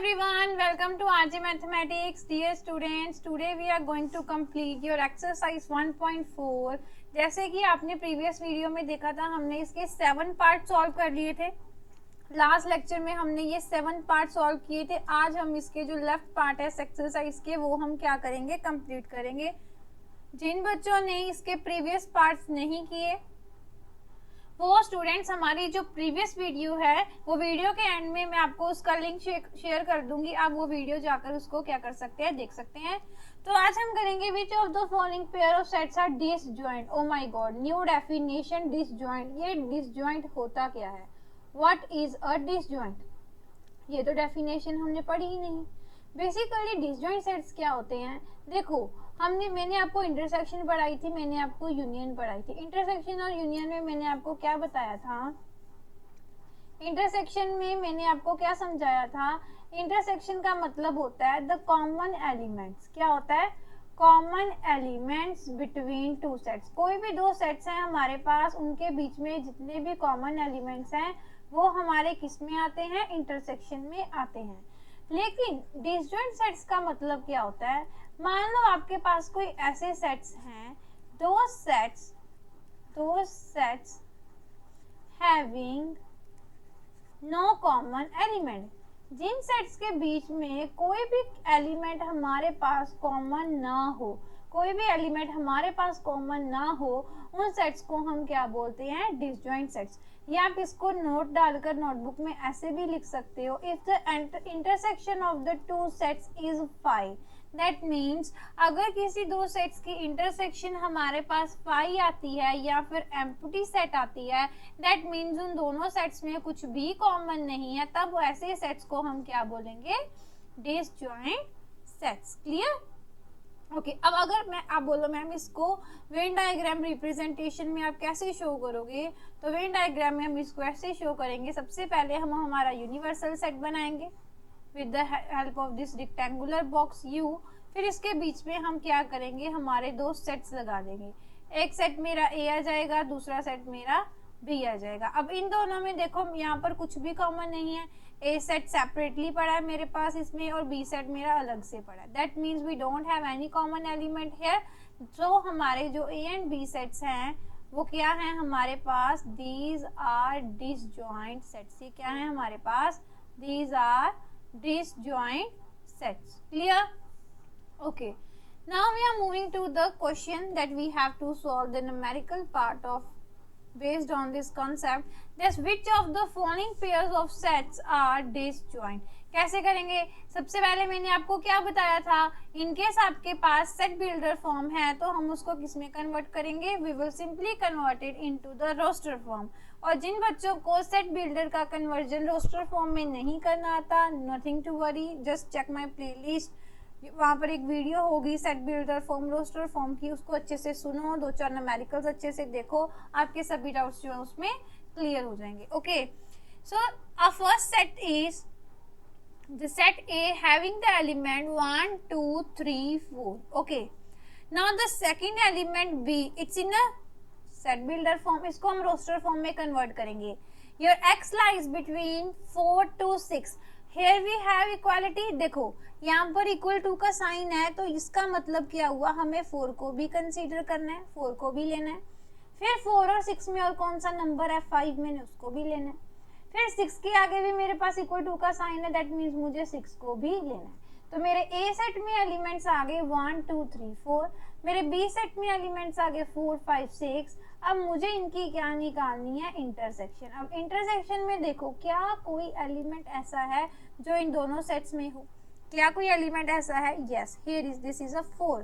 everyone, welcome to RJ Mathematics. Dear students, today we are going to complete your exercise 1.4. जैसे कि आपने previous video में देखा था, हमने इसके 7 पार्ट सॉल्व कर लिए थे. लास्ट लेक्चर में हमने ये 7 पार्ट सॉल्व किए थे. आज हम इसके जो लेफ्ट पार्ट है एक्सरसाइज के, वो हम क्या करेंगे, कंप्लीट करेंगे. जिन बच्चों ने इसके प्रीवियस पार्ट्स नहीं किए वो स्टूडेंट्स हमारी जो प्रीवियस वीडियो है वो वीडियो के एंड में मैं आपको उसका लिंक शेयर कर दूंगी. आप वो वीडियो जाकर उसको क्या कर सकते हैं, देख सकते हैं. तो आज हम करेंगे which of the following pair of sets are disjoint. Oh my god, new definition disjoint. ये डिसजॉइंट होता क्या है? What is a disjoint? ये तो डेफिनेशन हमने पढ़ी ही नहीं. बेसिकली डिसजॉइंट सेट्स क्या होते हैं? देखो, मैंने आपको इंटरसेक्शन पढ़ाई थी, मैंने आपको यूनियन पढ़ाई थी. इंटरसेक्शन और यूनियन में मैंने आपको क्या बताया था? इंटरसेक्शन में मैंने आपको क्या समझाया था? इंटरसेक्शन का मतलब होता है द कॉमन एलिमेंट्स. क्या होता है? Common elements between two sets. कोई भी दो सेट्स हैं हमारे पास, उनके बीच में जितने भी कॉमन एलिमेंट्स हैं वो हमारे किस में आते हैं? इंटरसेक्शन में आते हैं. लेकिन डिसजॉइंट सेट्स का मतलब क्या होता है? मान लो आपके पास कोई ऐसे सेट्स हैं, दो sets having no common element. जिन सेट्स के बीच में कोई भी एलिमेंट हमारे पास कॉमन ना हो, कोई भी एलिमेंट हमारे पास कॉमन ना हो, उन सेट्स को हम क्या बोलते हैं? Disjoint sets. या आप इसको नोट डालकर नोटबुक में ऐसे भी लिख सकते हो, if the intersection of the two sets is 5. That means अगर किसी दो सेट्स की इंटरसेक्शन हमारे पास 5 आती है या फिर एम्प्टी सेट आती है, दैट मीन्स उन दोनों सेट्स में कुछ भी कॉमन नहीं है, तब ऐसे सेट्स को हम क्या बोलेंगे? Disjoint sets. क्लियर? ओके. अब अगर आप बोलो मैम इसको वेन डायग्राम रिप्रेजेंटेशन में आप कैसे शो करोगे? तो वेन डायग्राम में हम इसको ऐसे शो करेंगे. सबसे पहले हम हमारा यूनिवर्सल सेट बनाएंगे with the help of this rectangular box U. फिर इसके बीच में हम क्या करेंगे? हमारे दो सेट्स लगा देंगे. एक सेट मेरा A आ जाएगा, दूसरा सेट मेरा B आ जाएगा. अब इन दोनों में देखो यहाँ पर कुछ भी कॉमन नहीं है. A सेट सेपरेटली पड़ा है मेरे पास इसमें और B सेट मेरा अलग से पड़ा है. That means we don't have any common element here. जो हमारे जो A एंड B सेट्स हैं वो क्या है हमारे पास? These are disjoint sets. ये क्या है हमारे पास? दीज आर disjoint sets. Clear? Okay. Now we are moving to the question that we have to solve the numerical part of based on this concept. Thus, which of the following pairs of sets are disjoint? कैसे करेंगे? सबसे पहले मैंने आपको क्या बताया था? In case आपके पास सेट बिल्डर फॉर्म है तो हम उसको किस में कन्वर्ट करेंगे? We will simply convert it into the roster form. और जिन बच्चों को सेट बिल्डर का कन्वर्जन रोस्टर फॉर्म में नहीं करना आता, nothing to worry, just check my playlist. वहाँ पर एक वीडियो होगी set builder form roster form की, उसको अच्छे से सुनो, 2-4 न्यूमेरिकल्स अच्छे से देखो, आपके सभी डाउट्स जो है उसमें क्लियर हो जाएंगे. Okay. So our first set is the set A having the element 1 2 3 4. okay, now the second element B, it's in a set builder form. इसको हम roster form में convert करेंगे. your x lies between 4 to 6. here we have equality. देखो यहाँ पर equal to का sign है तो इसका मतलब क्या हुआ? हमें 4 को भी कंसीडर करना है, 4 को भी लेना है. फिर 4 और 6 में और कौन सा नंबर है? 5. मैंने उसको भी लेना है. फिर 6 के आगे भी मेरे पास इक्वल टू का साइन है, दैट मीन्स मुझे 6 को भी लेना है. तो मेरे A सेट में एलिमेंट्स आ गए 1 2 3 4. मेरे B सेट में एलिमेंट्स आ गए 4 5 6. अब मुझे इनकी क्या निकालनी है? इंटरसेक्शन. अब इंटरसेक्शन में देखो, क्या कोई एलिमेंट ऐसा है जो इन दोनों सेट्स में हो? क्या कोई एलिमेंट ऐसा है? Yes, here is this is a 4.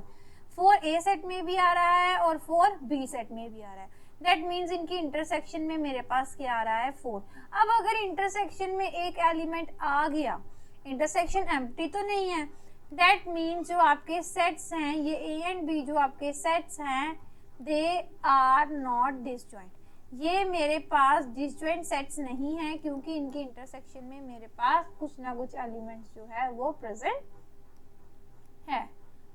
4 A set में भी आ रहा है और 4 B सेट में भी आ रहा है. दैट मीन्स इनकी इंटरसेक्शन में मेरे पास क्या आ रहा है? 4. अब अगर इंटरसेक्शन में एक एलिमेंट आ गया, इंटरसेक्शन एम्प्टी तो नहीं है, दैट मीन्स जो आपके सेट्स हैं, ये A एंड B जो आपके सेट्स हैं, दे आर नॉट डिसजॉइंट. ये मेरे पास डिसजॉइंट सेट्स नहीं है क्योंकि इनकी इंटरसेक्शन में मेरे पास कुछ ना कुछ एलिमेंट्स जो है वो प्रेजेंट है.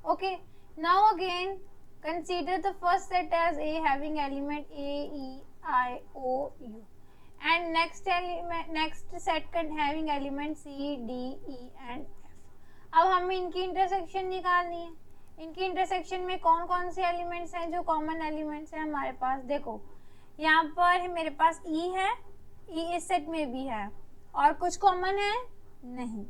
Okay. Now again consider the first set as A having element A, E, I, O, U. and next set having element C, D, E and F। अब हमें इनकी इंटरसेक्शन निकालनी है। इनकी इंटरसेक्शन में कौन कौन से एलिमेंट्स हैं जो कॉमन एलिमेंट्स हैं हमारे पास। देखो यहाँ पर मेरे पास E है, E इस सेट में भी है, और कुछ कॉमन है नहीं।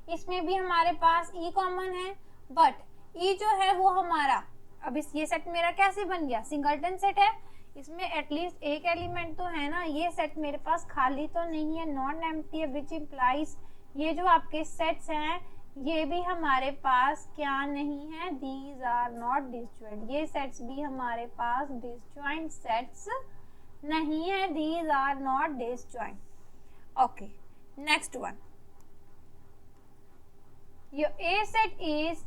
इसमें भी हमारे पास E कॉमन है, बट E जो है वो हमारा, अब इस ये सेट मेरा कैसे बन गया, सिंगलटन सेट है, इसमें एटलीस्ट एक एलिमेंट तो है ना। ये सेट मेरे पास खाली तो नहीं है, नॉन एम्प्टी है, विच इम्प्लाइज ये जो आपके सेट्स हैं ये भी हमारे पास क्या नहीं है, दीज आर नॉट डिसजॉइंट। ये सेट्स भी हमारे पास डिसजॉइंट सेट्स नहीं है, these are not disjoint. Okay, next one, your A set is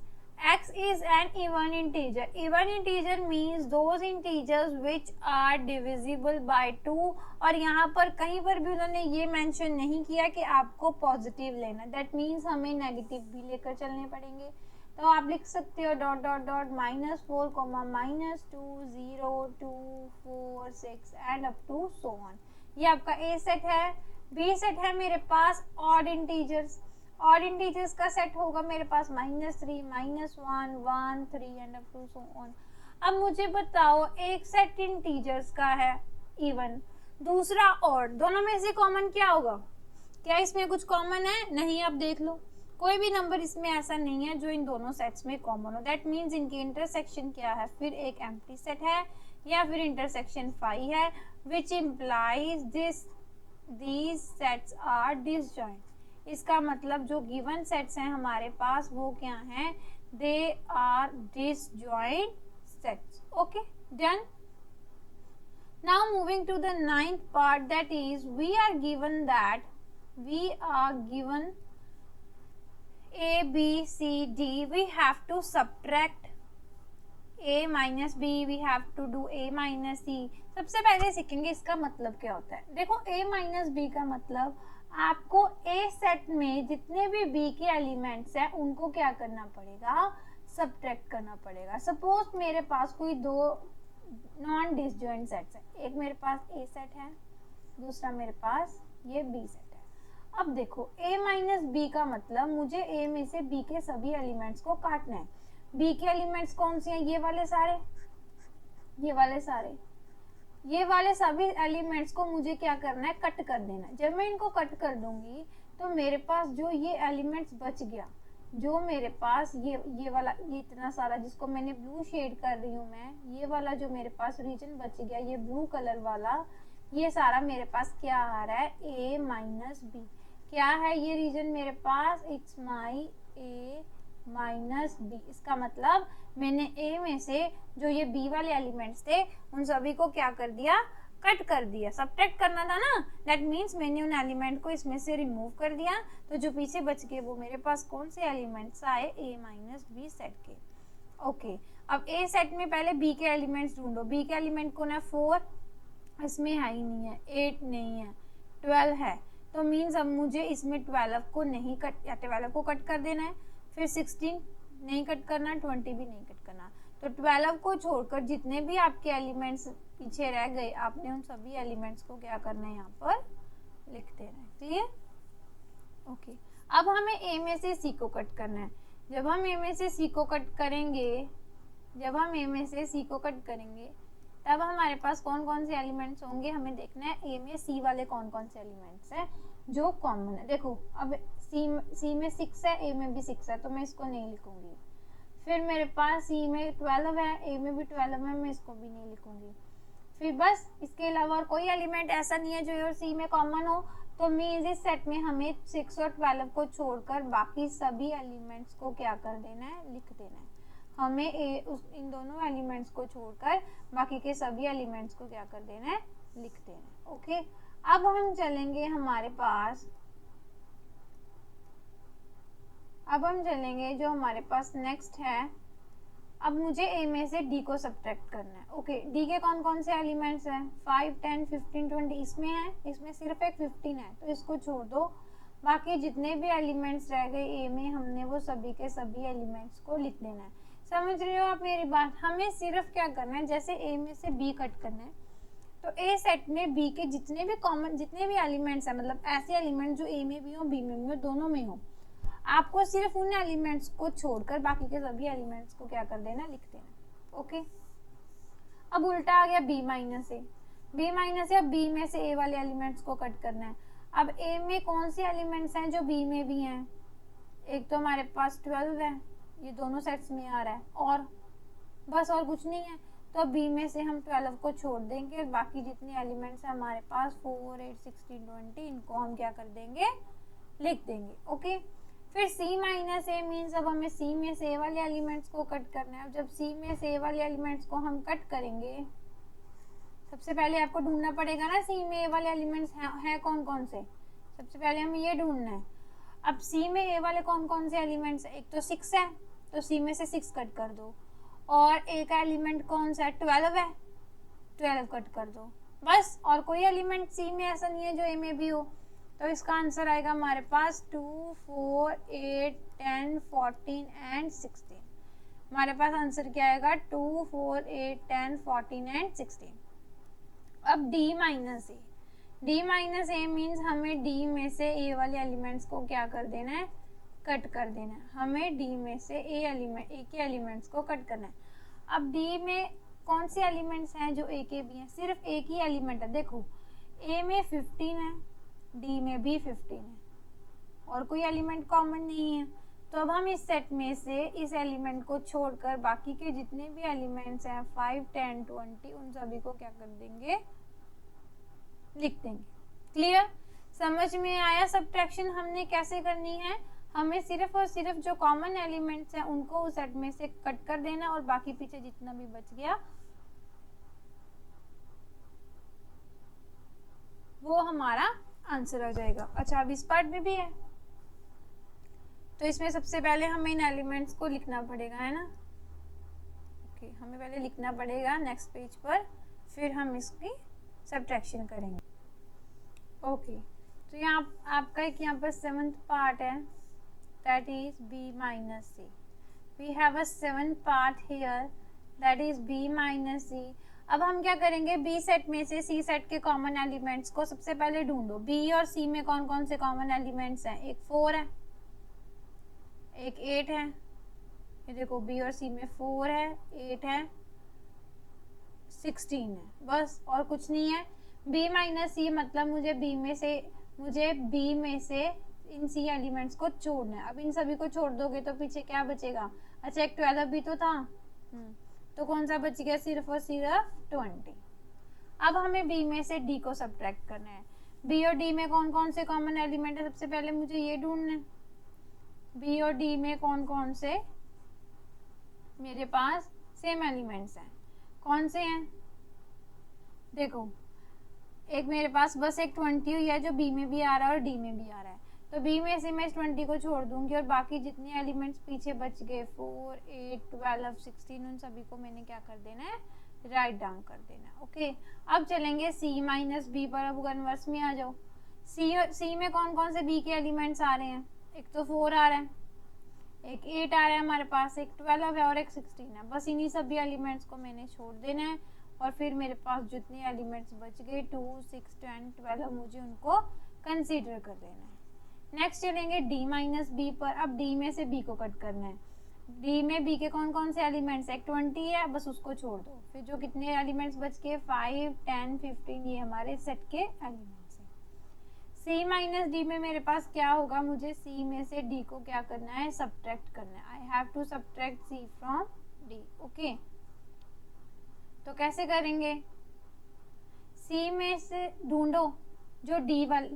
x is an even integer। even integer means those integers which are divisible by 2। और यहाँ पर कहीं पर भी उन्होंने ये मेंशन नहीं किया कि आपको पॉजिटिव लेना, दैट मीन्स हमें नेगेटिव भी लेकर चलने पड़ेंगे। तो आप लिख सकते हो dot dot dot -4, -2, 0, 2, 4, 6 and up to so on. ये आपका ए सेट है। बी सेट है मेरे पास ऑड इंटीजर्स। ऑड इंटीजर्स का सेट होगा मेरे पास -3, -1, 1, 3 and up to so on. अब मुझे बताओ, एक सेट इंटीजर्स का है इवन, दूसरा ऑड, दोनों में से कॉमन क्या होगा? क्या इसमें कुछ कॉमन है? नहीं। आप देख लो, कोई भी नंबर इसमें ऐसा नहीं है जो इन दोनों सेट्स में कॉमन हो। दैट मीन्स इनकी इंटरसेक्शन क्या है, फिर एक एम्प्टी सेट है या फिर इंटरसेक्शन 5 है, which implies these sets are disjoint. इसका मतलब जो गिवन सेट्स हैं हमारे पास वो क्या हैं, they are disjoint sets. Okay, done. Now moving to the 9th part, that is we are given A, B, C, D, we have to subtract A minus B, we have to do A minus C। सबसे पहले सीखेंगे इसका मतलब क्या होता है। देखो A minus B का मतलब आपको A सेट में जितने भी B के एलिमेंट्स हैं उनको क्या करना पड़ेगा, सब्ट्रैक्ट करना पड़ेगा। सपोज मेरे पास कोई दो नॉन डिसजॉइंट सेट्स हैं, एक मेरे पास A सेट है, दूसरा मेरे पास ये B सेट है। अब देखो A माइनस B का मतलब मुझे A में से B के सभी एलिमेंट्स को काटना है। B के एलिमेंट्स कौन से हैं, ये वाले सारे, ये वाले सारे, ये वाले सभी एलिमेंट्स को मुझे क्या करना है, कट कर देना है। जब मैं इनको कट कर दूंगी तो मेरे पास जो ये एलिमेंट्स बच गया, जो मेरे पास ये वाला, ये इतना सारा जिसको मैंने ब्लू शेड कर रही हूँ मैं, ये वाला जो मेरे पास रीजन बच गया, ये ब्लू कलर वाला, ये सारा मेरे पास क्या आ रहा है, A माइनस बी। क्या है ये रीजन मेरे पास, it's my A minus B. इसका मतलब मैंने A में से जो ये B वाले एलिमेंट्स थे उन सभी को क्या कर दिया, कट कर दिया। सब्ट्रैक्ट करना था ना, दैट मीन्स मैंने उन एलिमेंट को इसमें से रिमूव कर दिया। तो जो पीछे बच गए वो मेरे पास कौन से एलिमेंट्स आए, A माइनस बी सेट के। ओके, अब A सेट में पहले B के एलिमेंट्स ढूंढो। B के एलिमेंट कौन है, 4, इसमें है ही नहीं है, 8 नहीं है, 12 है। तो मीन्स अब मुझे इसमें 12 को नहीं कट, या 12 को कट कर देना है, फिर 16 नहीं कट करना, 20 भी नहीं कट करना। तो 12 को छोड़कर जितने भी आपके एलिमेंट्स पीछे रह गए, आपने उन सभी एलिमेंट्स को क्या करना है, यहाँ पर लिख देना है। क्लियर? ओके, अब हमें A में से C को कट करना है। जब हम A में से C को कट करेंगे, तब हमारे पास कौन कौन से एलिमेंट्स होंगे, हमें देखना है A में C वाले कौन कौन से एलिमेंट्स हैं जो कॉमन है। देखो अब C में 6 है, A में भी 6 है, तो मैं इसको नहीं लिखूंगी। फिर मेरे पास C में 12 है, A में भी 12 है, मैं इसको भी नहीं लिखूंगी। फिर बस इसके अलावा और कोई एलिमेंट ऐसा नहीं है जो और C में कॉमन हो। तो मीन्स इस सेट में हमें 6 और 12 को छोड़कर बाकी सभी एलिमेंट्स को क्या कर देना है, लिख देना है। हमें इन दोनों एलिमेंट्स को छोड़कर बाकी के सभी एलिमेंट्स को क्या कर देना है, लिख देना है। ओके, अब हम चलेंगे जो हमारे पास नेक्स्ट है। अब मुझे A में से D को सब्ट्रैक्ट करना है। ओके, D के कौन कौन से एलिमेंट्स हैं, 5, 10, 15, 20, इसमें है, इसमें सिर्फ एक 15 है, तो इसको छोड़ दो। बाकी जितने भी एलिमेंट्स रह गए A में, हमने वो सभी के सभी एलिमेंट्स को लिख देना है। समझ रहे हो आप मेरी बात? हमें सिर्फ क्या करना है, जैसे A में से B कट करना है, तो ए सेट में बी के जितने भी एलिमेंट्स हैं, मतलब ऐसे एलिमेंट जो ए में भी हो बी में भी हो दोनों में हो, आपको सिर्फ उन एलिमेंट्स को छोड़कर बाकी के सभी एलिमेंट्स को क्या कर देना, लिख देना। ओके, अब उल्टा आ गया बी माइनस ए। बी माइनस ए, बी में से ए वाले एलिमेंट्स को कट करना है। अब ए में कौन से एलिमेंट्स हैं जो बी में भी हैं? एक तो हमारे पास 12 है, ये दोनों सेट्स में आ रहा है, और बस और कुछ नहीं है। तो बी में से हम 12 को छोड़ देंगे और बाकी जितने एलिमेंट्स हैं हमारे पास 4, 8, 16, 20, इनको हम क्या कर देंगे, लिख देंगे। ओके, फिर c माइनस ए मीन्स अब हमें c में से a वाले एलिमेंट्स को कट करना है। अब जब c में से a वाले एलिमेंट्स को हम कट करेंगे, सबसे पहले आपको ढूंढना पड़ेगा ना c में a वाले एलिमेंट्स हैं कौन कौन से, सबसे पहले हमें ये ढूंढना है। अब c में a वाले कौन कौन से एलिमेंट्स है, एक तो 6 है, तो c में से 6 कट कर दो, और a का एलिमेंट कौन सा है, 12 है, 12 कट कर दो, बस। और कोई एलिमेंट c में ऐसा नहीं है जो a में भी हो। तो इसका आंसर आएगा हमारे पास 2, 4, 8, 10, 14 एंड 16। हमारे पास आंसर क्या आएगा, 2, 4, 8, 10, 14 एंड 16। अब d माइनस ए, d माइनस ए मीन्स हमें d में से a वाले एलिमेंट्स को क्या कर देना है, कट कर देना है। हमें d में से a के एलिमेंट्स को कट करना है। अब d में कौन से एलिमेंट्स हैं जो a के भी हैं, सिर्फ एक ही एलिमेंट है। देखो a में 15 है, d में भी 15 है, और कोई एलिमेंट कॉमन नहीं है। तो अब हम इस सेट में से इस एलिमेंट को छोड़कर बाकी के जितने भी एलिमेंट्स हैं 5, 10, 20 उन सभी को क्या कर देंगे, लिख देंगे। क्लियर, समझ में आया सब्ट्रैक्शन हमने कैसे करनी है? हमें सिर्फ और सिर्फ जो कॉमन एलिमेंट्स हैं उनको उस सेट में से कट कर देना और बाकी पीछे जितना भी बच गया वो हमारा आंसर आ जाएगा। अच्छा, अब इस पार्ट में भी है, तो इसमें सबसे पहले हमें इन एलिमेंट्स को लिखना पड़ेगा, है ना। ओके, हमें पहले लिखना पड़ेगा नेक्स्ट पेज पर, फिर हम इसकी सब्ट्रैक्शन करेंगे। ओके, तो यहाँ आपका एक यहाँ पर 7th पार्ट है, that is b minus c. We have a 7th part here, that is b minus c. अब हम क्या करेंगे, b सेट में से c सेट के कॉमन एलिमेंट्स को सबसे पहले ढूंढो। b और c में कौन कौन से कॉमन एलिमेंट्स हैं, एक 4 है, एक 8 है। ये देखो b और c में 4 है, 8 है, 16 है, बस और कुछ नहीं है। b माइनस c मतलब मुझे b में से इन सी एलिमेंट्स को छोड़ना है। अब इन सभी को छोड़ दोगे तो पीछे क्या बचेगा, अच्छा एक 12 भी तो था, तो कौन सा बच गया, सिर्फ और सिर्फ 20। अब हमें b में से d को सब्ट्रैक्ट करना है। b और d में कौन कौन से कॉमन एलिमेंट है, सबसे पहले मुझे ये ढूंढना है। b और d में कौन कौन से मेरे पास सेम एलिमेंट्स हैं, कौन से हैं, देखो एक मेरे पास बस एक 20 हुई है जो b में भी आ रहा है और d में भी आ रहा है। तो b में से मैं इस 20 को छोड़ दूंगी और बाकी जितने एलिमेंट्स पीछे बच गए 4, 8, 12, 16 उन सभी को मैंने क्या कर देना है, राइट डाउन कर देना है। ओके, अब चलेंगे c माइनस बी पर। अब कन्वर्स में आ जाओ, c में कौन कौन से b के एलिमेंट्स आ रहे हैं, एक तो 4 आ रहा है, एक 8 आ रहा है हमारे पास, एक 12 है और एक 16 है। बस इन्हीं सभी एलिमेंट्स को मैंने छोड़ देना है और फिर मेरे पास जितने एलिमेंट्स बच गए 2, 6, 10, 12 मुझे उनको कंसीडर कर लेना है। नेक्स्ट चलेंगे d माइनस बी पर। अब d में से b को कट करना है। d में b के कौन कौन से एलिमेंट्स, एक 20 है, बस उसको छोड़ दो। फिर जो कितने एलिमेंट्स बच के 5, 10, 15 ये हमारे सेट के एलिमेंट्स हैं। c माइनस d में मेरे पास क्या होगा, मुझे c में से d को क्या करना है, सब्ट्रैक्ट करना है। I have to subtract c from d। Okay, तो कैसे करेंगे, c में से ढूंढो जो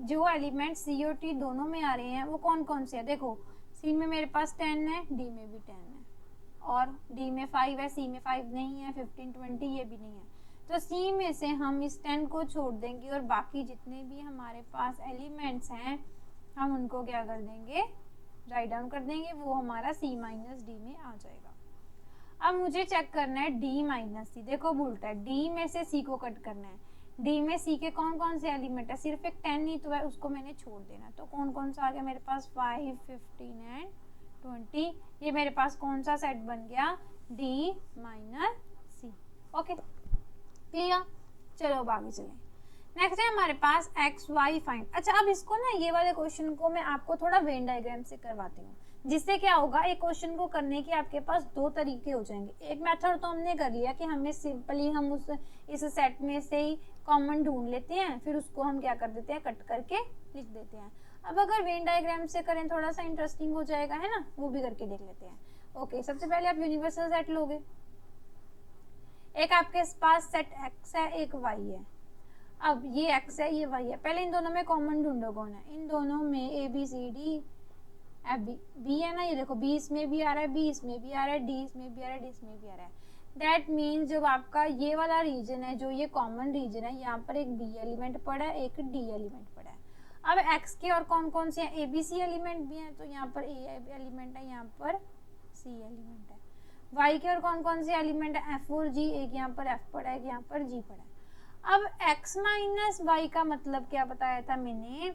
जो एलिमेंट c और t दोनों में आ रहे हैं वो कौन कौन से है। देखो c में मेरे पास 10 है, d में भी 10 है, और d में 5 है, c में 5 नहीं है, 15, 20 ये भी नहीं है। तो c में से हम इस 10 को छोड़ देंगे और बाकी जितने भी हमारे पास एलिमेंट्स हैं हम उनको क्या कर देंगे, राइट डाउन कर देंगे, वो हमारा c माइनस डी में आ जाएगा। अब मुझे चेक करना है d माइनस सी। देखो उल्टा है, d में से c को कट करना है। d में c के कौन कौन से एलिमेंट है, सिर्फ एक 10 ही तो है, उसको मैंने छोड़ देना। तो कौन कौन सा आ गया मेरे पास, 5, 15 एंड 20। ये मेरे पास कौन सा सेट बन गया, d minus C. Okay, clear. चलो अब आगे चलें। नेक्स्ट है हमारे पास एक्स वाई फाइंड। अच्छा, अब इसको ना, ये वाले क्वेश्चन को मैं आपको थोड़ा वेन डायग्राम से करवाती हूँ, जिससे क्या होगा, एक क्वेश्चन को करने के आपके पास दो तरीके हो जाएंगे। एक मेथड तो हमने कर लिया कि हमें सिंपली हम इस सेट में से ही कॉमन ढूंढ लेते हैं, फिर उसको हम क्या कर देते हैं, कट करके लिख देते हैं। अब अगर वेन डायग्राम से करें थोड़ा सा इंटरेस्टिंग हो जाएगा, है ना, वो भी करके देख लेते हैं। ओके, सबसे पहले आप यूनिवर्सल सेट लोगे। एक आपके पास सेट एक्स है, एक वाई है। अब ये x है, ये y है। पहले इन दोनों में कॉमन ढूंढो कौन है। इन दोनों में A B C D F B है ना, ये देखो बी इसमें भी आ रहा है, बी इसमें भी आ रहा है, डी इसमें भी आ रहा है, डी इसमें भी आ रहा है। दैट मीन्स जब आपका ये वाला रीजन है, जो ये कॉमन रीजन है, यहाँ पर एक बी एलिमेंट पड़ा है, एक डी एलिमेंट पड़ा है। अब x के और कौन कौन से हैं, ए बी सी एलिमेंट भी हैं, तो यहाँ पर ए एलिमेंट है, यहाँ पर सी एलिमेंट है। y के और कौन कौन से एलिमेंट है, एफ और जी, एक यहाँ पर f पड़ा है, एक यहाँ पर g पड़ा है। अब x माइनस वाई का मतलब क्या बताया था मैंने,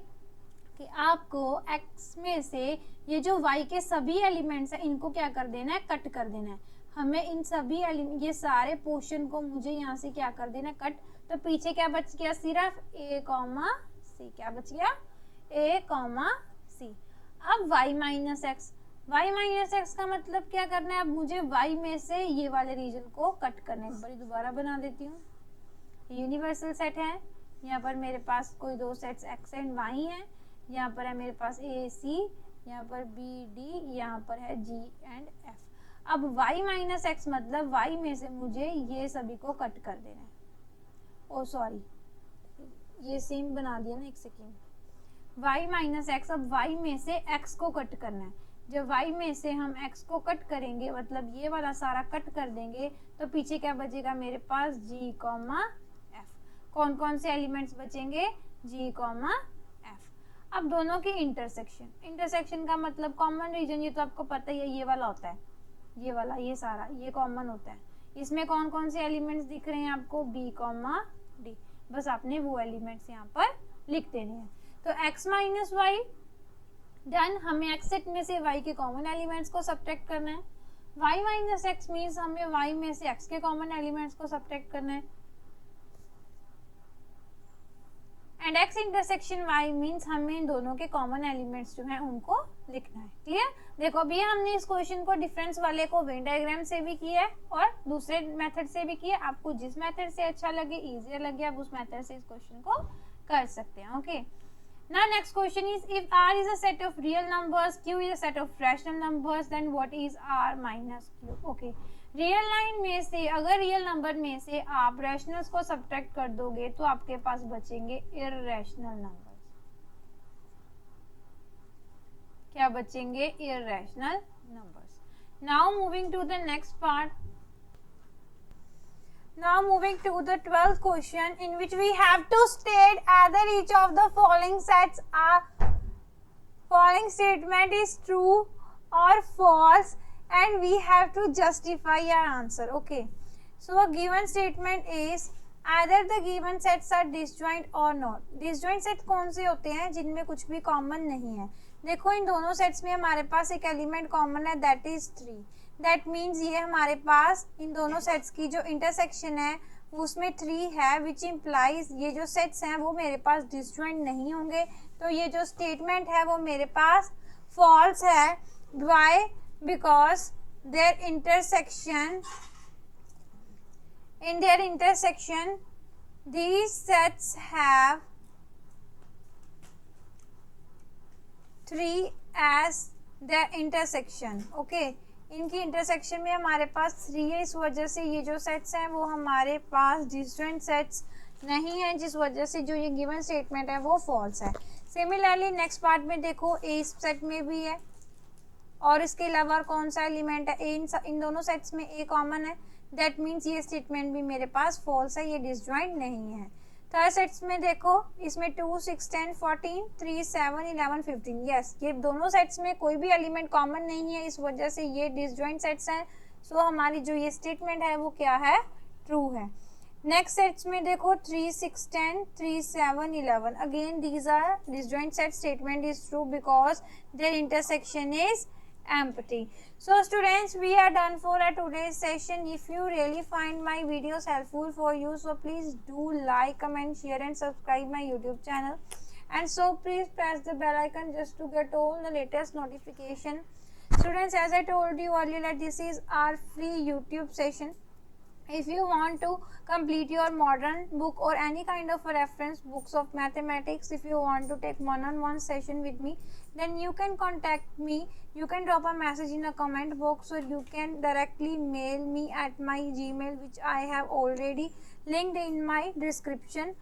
कि आपको x में से ये जो y के सभी एलिमेंट्स हैं, इनको क्या कर देना है, कट कर देना है। हमें इन सभी ये सारे पोर्शन को मुझे यहाँ से क्या कर देना है, कट। तो पीछे क्या बच गया, सिर्फ a कॉमा सी। क्या बच गया, a कॉमा सी। अब y minus x, y minus x का मतलब क्या करना है, अब मुझे y में से ये वाले रीजन को कट करना है। एक बार दोबारा बना देती हूँ। यूनिवर्सल सेट है, यहाँ पर मेरे पास कोई दो सेट्स x एंड y हैं, यहाँ पर है मेरे पास a c, यहाँ पर b d, यहाँ पर है g एंड f। अब y माइनस एक्स मतलब y में से मुझे ये सभी को कट कर देना है। ओ सॉरी, ये सेम बना दिया ना, एक सेकेंड। y माइनस एक्स, अब y में से x को कट करना है। जब y में से हम x को कट करेंगे, मतलब ये वाला सारा कट कर देंगे, तो पीछे क्या बचेगा मेरे पास, g कॉमा f। कौन कौन से एलिमेंट्स बचेंगे, g कॉमा f। अब दोनों की इंटरसेक्शन, इंटरसेक्शन का मतलब कॉमन रीजन, ये तो आपको पता ही है, ये वाला होता है, ये वाला, ये सारा ये कॉमन होता है। इसमें कौन कौन से एलिमेंट्स दिख रहे हैं आपको, b कॉमा d। बस आपने वो एलिमेंट्स यहाँ पर लिख देने हैं। तो x माइनस वाई डन। हमें x सेट में से y के कॉमन एलिमेंट्स को सब्ट्रैक्ट करना है। y माइनस एक्स मीन्स हमें y में से x के कॉमन एलिमेंट्स को सब्ट्रैक्ट करना है। And x intersection y means हमें इन दोनों के कॉमन एलिमेंट्स जो हैं उनको लिखना है। क्लियर। देखो अभी हमने इस क्वेश्चन को डिफरेंस वाले को वेन डायग्राम से भी किया है और दूसरे मेथड से भी किया। आपको जिस मेथड से अच्छा लगे, इजियर लगे, आप उस मेथड से इस क्वेश्चन को कर सकते हैं। Okay, now next question is, if r is a set of real numbers, q is a set of rational numbers, then what is r minus q? okay, real line में से अगर real number में से आप rationals को subtract कर दोगे तो आपके पास बचेंगे इररेशनल नंबर्स। क्या बचेंगे, irrational numbers. Now moving to the next part. Now moving to the 12th question, in which we have to state either each of the following sets are following statement is true or false, and we have to justify our answer. Okay, so a given statement is either the given sets are disjoint or not. disjoint sets कौन से होते हैं, जिनमें कुछ भी common नहीं है। देखो इन दोनों सेट्स में हमारे पास एक एलिमेंट कॉमन है, दैट इज 3। दैट मीन्स ये हमारे पास इन दोनों सेट्स की जो इंटरसेक्शन है उसमें 3 है, विच इम्प्लाइज ये जो सेट्स हैं वो मेरे पास डिसजॉइंट नहीं होंगे। तो ये जो स्टेटमेंट है वो मेरे पास फॉल्स है। Why, because their intersection, in their intersection these sets have 3 as their intersection. okay, इनकी इंटरसेक्शन में हमारे पास 3 है, इस वजह से ये जो सेट्स हैं वो हमारे पास डिसजॉइंट सेट्स नहीं है, जिस वजह से जो ये गिवन स्टेटमेंट है वो फॉल्स है। सिमिलरली नेक्स्ट पार्ट में देखो ए इस सेट में भी है और इसके अलावा कौन सा एलिमेंट है, इन दोनों सेट्स में ए कॉमन है। दैट मीन्स ये स्टेटमेंट भी मेरे पास फॉल्स है, ये डिसजॉइंट नहीं है। थर्ड सेट्स में देखो, इसमें 2, 6, 10, 14, 3, 7, 11, 15, यस ये दोनों सेट्स में कोई भी एलिमेंट कॉमन नहीं है, इस वजह से ये डिसजॉइंट सेट्स हैं। सो हमारी जो ये स्टेटमेंट है वो क्या है, ट्रू है। नेक्स्ट सेट्स में देखो 3, 6, 10, 3, 7, 11, again these are disjoint set, statement is true because their intersection is empty. So students, we are done for our today's session. If you really find my videos helpful for you, so please do like, comment, share and subscribe my YouTube channel. And so please press the bell icon just to get all the latest notification. Students, as I told you earlier, that this is our free YouTube session. If you want to complete your modern book or any kind of reference books of mathematics, if you want to take one-on-one session with me, then you can contact me. You can drop a message in the comment box, or you can directly mail me at my Gmail, which I have already linked in my description.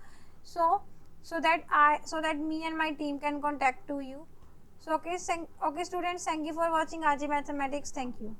So that me and my team can contact to you. So okay students, thank you for watching RJ Mathematics. Thank you.